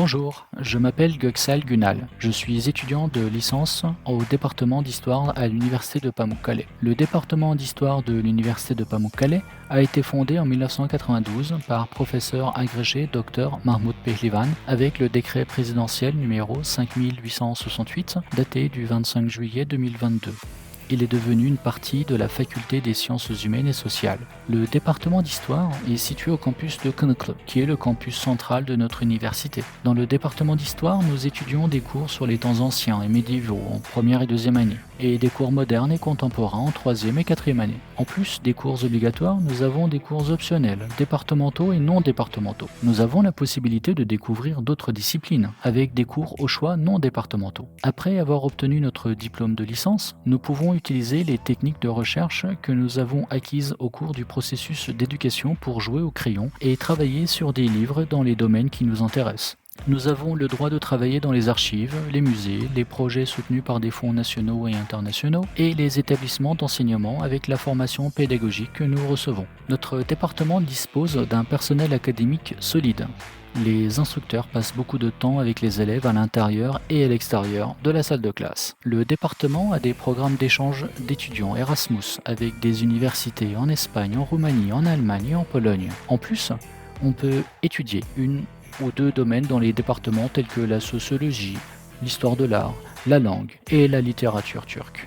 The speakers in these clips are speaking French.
Bonjour, je m'appelle Göksel Günal. Je suis étudiant de licence au département d'histoire à l'université de Pamukkale. Le département d'histoire de l'université de Pamukkale a été fondé en 1992 par professeur agrégé Dr Mahmoud Pehlivan avec le décret présidentiel numéro 5868 daté du 25 juillet 2022. Il est devenu une partie de la faculté des sciences humaines et sociales. Le département d'histoire est situé au campus de Kınıklı, qui est le campus central de notre université. Dans le département d'histoire, nous étudions des cours sur les temps anciens et médiévaux en première et deuxième année, et des cours modernes et contemporains en troisième et quatrième année. En plus des cours obligatoires, nous avons des cours optionnels, départementaux et non départementaux. Nous avons la possibilité de découvrir d'autres disciplines, avec des cours au choix non départementaux. Après avoir obtenu notre diplôme de licence, nous pouvons utiliser les techniques de recherche que nous avons acquises au cours du processus d'éducation pour jouer au crayon et travailler sur des livres dans les domaines qui nous intéressent. Nous avons le droit de travailler dans les archives, les musées, les projets soutenus par des fonds nationaux et internationaux et les établissements d'enseignement avec la formation pédagogique que nous recevons. Notre département dispose d'un personnel académique solide. Les instructeurs passent beaucoup de temps avec les élèves à l'intérieur et à l'extérieur de la salle de classe. Le département a des programmes d'échange d'étudiants Erasmus avec des universités en Espagne, en Roumanie, en Allemagne et en Pologne. En plus, on peut étudier une ou deux domaines dans les départements tels que la sociologie, l'histoire de l'art, la langue et la littérature turque.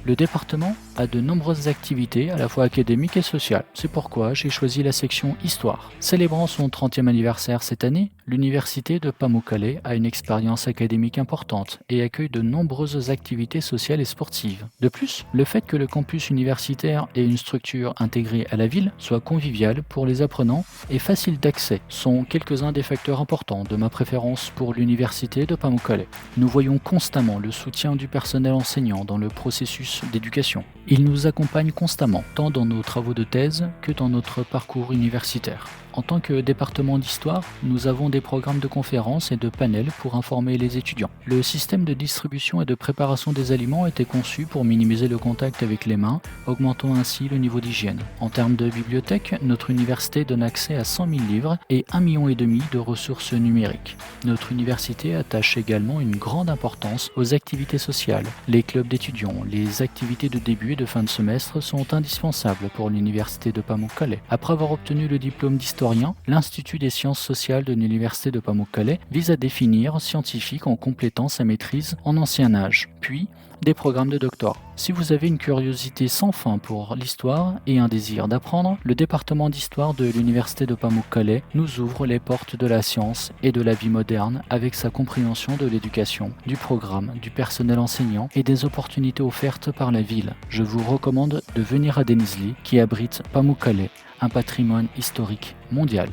Le département a de nombreuses activités à la fois académiques et sociales. C'est pourquoi j'ai choisi la section Histoire. Célébrant son 30e anniversaire cette année, l'université de Pamukkale a une expérience académique importante et accueille de nombreuses activités sociales et sportives. De plus, le fait que le campus universitaire ait une structure intégrée à la ville soit convivial pour les apprenants et facile d'accès sont quelques-uns des facteurs importants de ma préférence pour l'université de Pamukkale. Nous voyons constamment le soutien du personnel enseignant dans le processus d'éducation. Il nous accompagne constamment, tant dans nos travaux de thèse que dans notre parcours universitaire. En tant que département d'histoire, nous avons des programmes de conférences et de panels pour informer les étudiants. Le système de distribution et de préparation des aliments était conçu pour minimiser le contact avec les mains, augmentant ainsi le niveau d'hygiène. En termes de bibliothèque, notre université donne accès à 100 000 livres et 1,5 million de ressources numériques. Notre université attache également une grande importance aux activités sociales. Les clubs d'étudiants, les activités de début et de fin de semestre sont indispensables pour l'université de Pamukkale. Après avoir obtenu le diplôme d'historien, l'Institut des sciences sociales de l'université de Pamukkale vise à devenir scientifique en complétant sa maîtrise en ancien âge, puis des programmes de doctorat. Si vous avez une curiosité sans fin pour l'histoire et un désir d'apprendre, le département d'histoire de l'université de Pamukkale nous ouvre les portes de la science et de la vie moderne avec sa compréhension de l'éducation, du programme, du personnel enseignant et des opportunités offertes par la ville. Je vous recommande de venir à Denizli qui abrite Pamukkale, un patrimoine historique mondial.